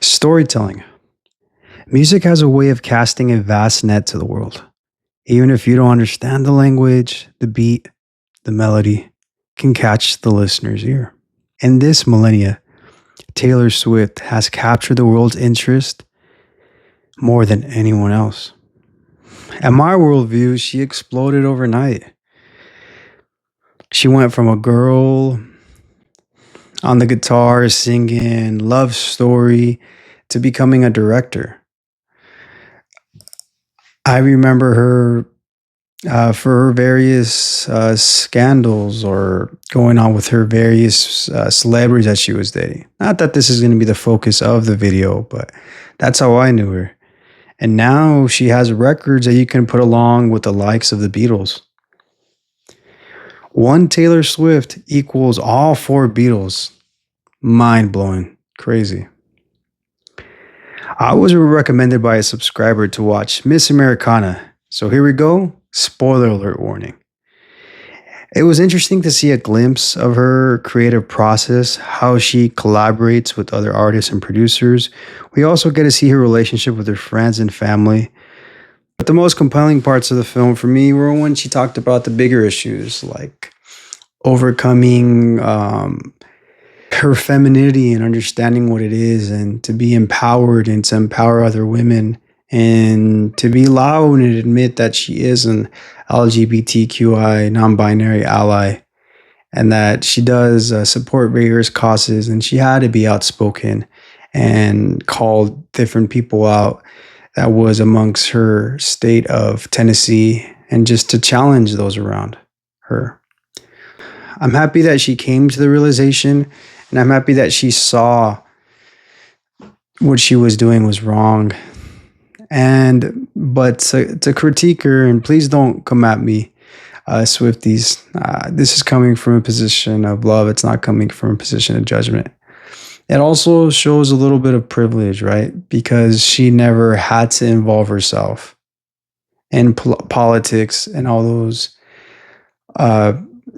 Storytelling. Music has a way of casting a vast net to the world. Even if you don't understand the language, the beat, the melody can catch the listener's ear. In this millennia, Taylor Swift has captured the world's interest more than anyone else. At my worldview, she exploded overnight. She went from a girl on the guitar singing love story to becoming a director. I remember her for her various scandals or going on with her various celebrities that she was dating. Not that this is going to be the focus of the video, but that's how I knew her. And now she has records that you can put along with the likes of the Beatles. One Taylor Swift equals all four Beatles. Mind blowing. Crazy. I was recommended by a subscriber to watch Miss Americana. So here we go. Spoiler alert warning. It was interesting to see a glimpse of her creative process, how she collaborates with other artists and producers. We also get to see her relationship with her friends and family. But the most compelling parts of the film for me were when she talked about the bigger issues like overcoming her femininity and understanding what it is and to be empowered and to empower other women and to be loud and admit that she is an LGBTQI non-binary ally and that she does support various causes, and she had to be outspoken and call different people out that was amongst her state of Tennessee and just to challenge those around her. I'm happy that she came to the realization, and I'm happy that she saw what she was doing was wrong. But to critique her, and please don't come at me, Swifties. This is coming from a position of love. It's not coming from a position of judgment. It also shows a little bit of privilege, right? Because she never had to involve herself in politics and all those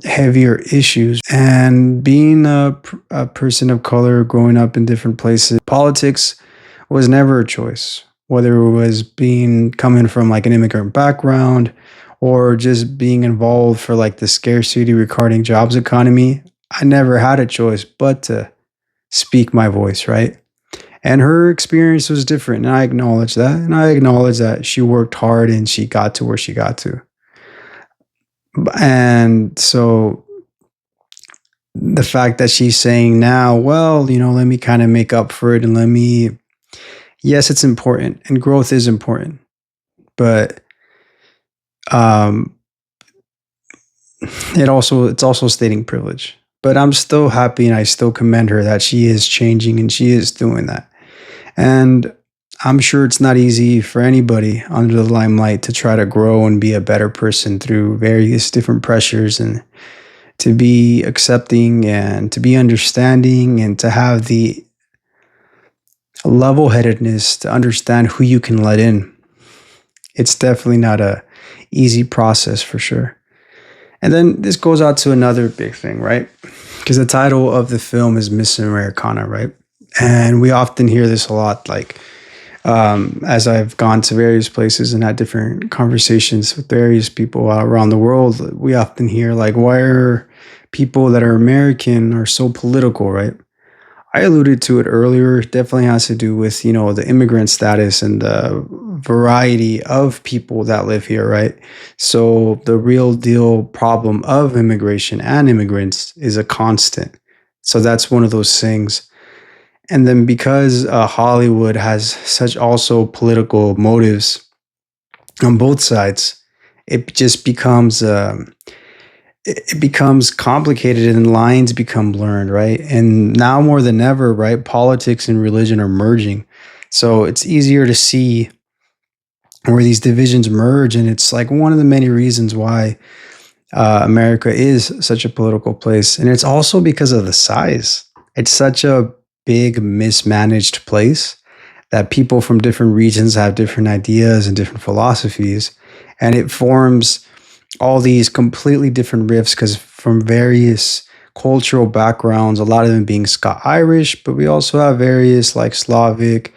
heavier issues. And being a person of color growing up in different places, politics was never a choice, whether it was coming from like an immigrant background or just being involved for like the scarcity regarding jobs economy. I never had a choice but to speak my voice, right? And her experience was different, and I acknowledge that. And I acknowledge that she worked hard and she got to where she got to. And so the fact that she's saying now, well, let me kind of make up for it and yes, it's important and growth is important, but it's also stating privilege. But I'm still happy and I still commend her that she is changing and she is doing that. And I'm sure it's not easy for anybody under the limelight to try to grow and be a better person through various different pressures, and to be accepting and to be understanding and to have the level-headedness to understand who you can let in. It's definitely not a easy process for sure. And then this goes out to another big thing, right? Because the title of the film is Miss Americana, right? And we often hear this a lot, like as I've gone to various places and had different conversations with various people around the world, we often hear like, why are people that are American are so political, right? I alluded to it earlier. It definitely has to do with, the immigrant status and the variety of people that live here, right? So the real deal problem of immigration and immigrants is a constant. So that's one of those things. And then because Hollywood has such also political motives on both sides, it just becomes it becomes complicated and lines become blurred, right? And now more than ever, right, politics and religion are merging. So it's easier to see where these divisions merge. And it's like one of the many reasons why America is such a political place. And it's also because of the size. It's such a big, mismanaged place that people from different regions have different ideas and different philosophies. And it forms all these completely different rifts because from various cultural backgrounds, a lot of them being Scot-Irish, but we also have various like Slavic,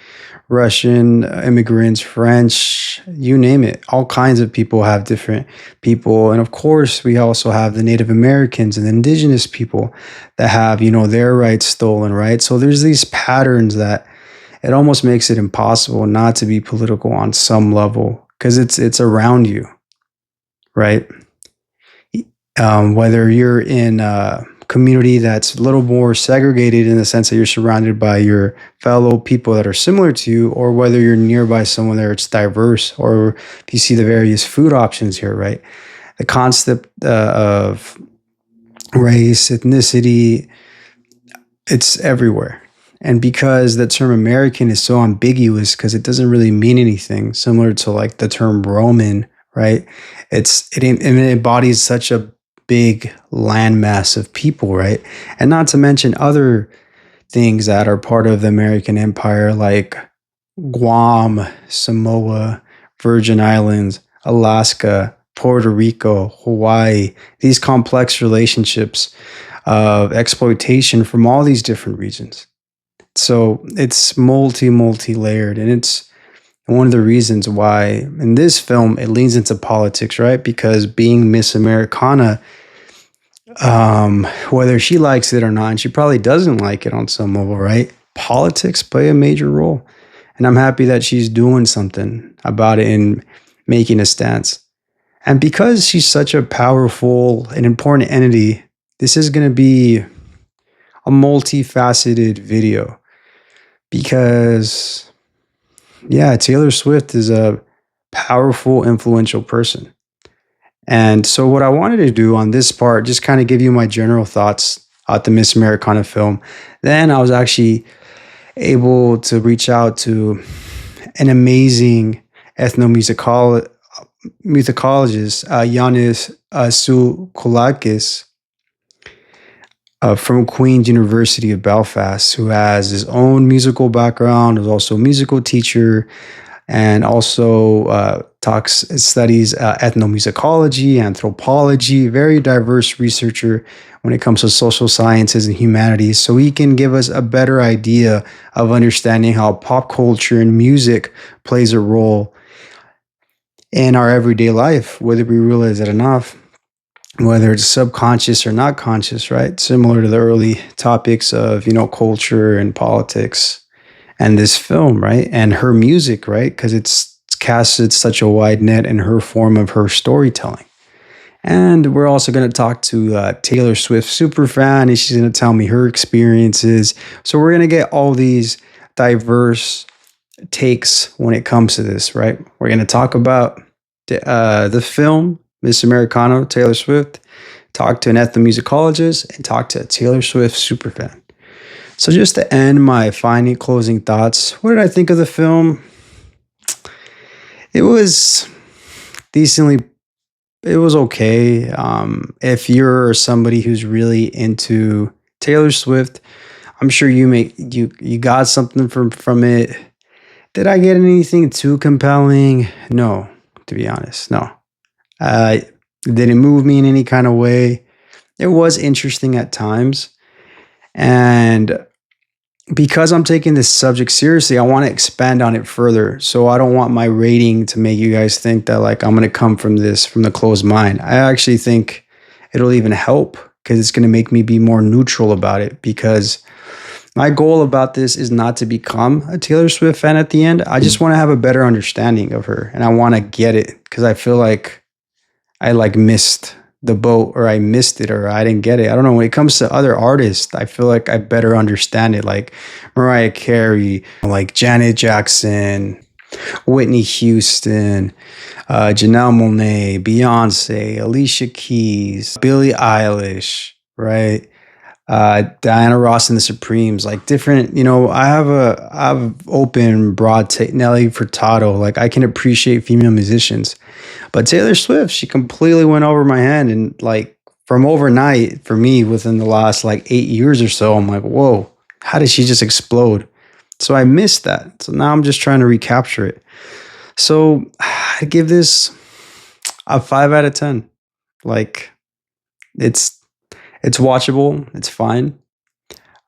Russian immigrants, French, you name it. All kinds of people have different people. And of course, we also have the Native Americans and the indigenous people that have, their rights stolen, right? So there's these patterns that it almost makes it impossible not to be political on some level because it's around you, right? Whether you're in a community that's a little more segregated in the sense that you're surrounded by your fellow people that are similar to you, or whether you're nearby someone there it's diverse, or if you see the various food options here, right? The concept of race, ethnicity, it's everywhere. And because the term American is so ambiguous because it doesn't really mean anything, similar to like the term Roman, right? It embodies such a big landmass of people, right? And not to mention other things that are part of the American Empire, like Guam, Samoa, Virgin Islands, Alaska, Puerto Rico, Hawaii, these complex relationships of exploitation from all these different regions. So it's multi layered, and it's one of the reasons why in this film it leans into politics, right? Because being Miss Americana, whether she likes it or not, and she probably doesn't like it on some level, right? Politics play a major role, and I'm happy that she's doing something about it and making a stance. And because she's such a powerful and important entity, this is going to be a multifaceted video because, yeah, Taylor Swift is a powerful, influential person. And so, what I wanted to do on this part, just kind of give you my general thoughts about the Miss Americana film. Then I was actually able to reach out to an amazing ethnomusicologist, Yanis Soukoulakis, from Queen's University of Belfast, who has his own musical background, is also a musical teacher, and also studies ethnomusicology, anthropology, very diverse researcher when it comes to social sciences and humanities. So he can give us a better idea of understanding how pop culture and music plays a role in our everyday life, whether we realize it or not, whether it's subconscious or not conscious, right? Similar to the early topics of, culture and politics and this film, right? And her music, right? Because it's casted such a wide net in her form of her storytelling. And we're also going to talk to Taylor Swift super fan, and she's going to tell me her experiences. So we're going to get all these diverse takes when it comes to this, right? We're going to talk about the film, Miss Americana, Taylor Swift, talk to an ethnomusicologist, and talk to a Taylor Swift superfan. So just to end my final closing thoughts, what did I think of the film? It was decently, it was okay. If you're somebody who's really into Taylor Swift, I'm sure you got something from it. Did I get anything too compelling? No, to be honest, no. Did it move me in any kind of way? It was interesting at times. And because I'm taking this subject seriously, I want to expand on it further. So I don't want my rating to make you guys think that like I'm going to come from the closed mind. I actually think it'll even help because it's going to make me be more neutral about it, because my goal about this is not to become a Taylor Swift fan at the end. I just want to have a better understanding of her, and I want to get it because I feel like I like missed the boat, or I missed it, or I didn't get it. I don't know. When it comes to other artists, I feel like I better understand it. Like Mariah Carey, like Janet Jackson, Whitney Houston, Janelle Monáe, Beyonce, Alicia Keys, Billie Eilish, right? Diana Ross and the Supremes, like different, I have open, broad take. Nelly Furtado, like I can appreciate female musicians, but Taylor Swift, she completely went over my head, and like from overnight for me within the last like 8 years or so, I'm like, whoa, how did she just explode? So I missed that. So now I'm just trying to recapture it. So I give this a 5 out of 10. Like it's It's watchable. It's fine.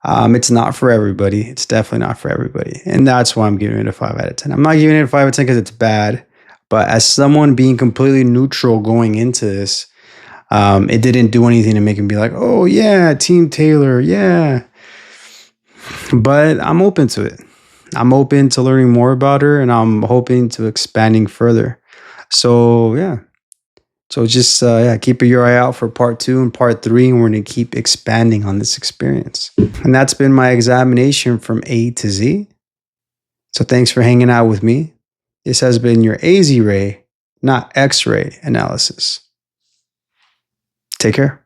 It's not for everybody. It's definitely not for everybody. And that's why I'm giving it a 5 out of 10. I'm not giving it a 5 out of 10 because it's bad. But as someone being completely neutral going into this, it didn't do anything to make him be like, oh, yeah, Team Taylor. Yeah. But I'm open to it. I'm open to learning more about her, and I'm hoping to expanding further. So, yeah. So just keep your eye out for part 2 and part 3, and we're going to keep expanding on this experience. And that's been my examination from A to Z. So thanks for hanging out with me. This has been your AZ ray, not X-ray analysis. Take care.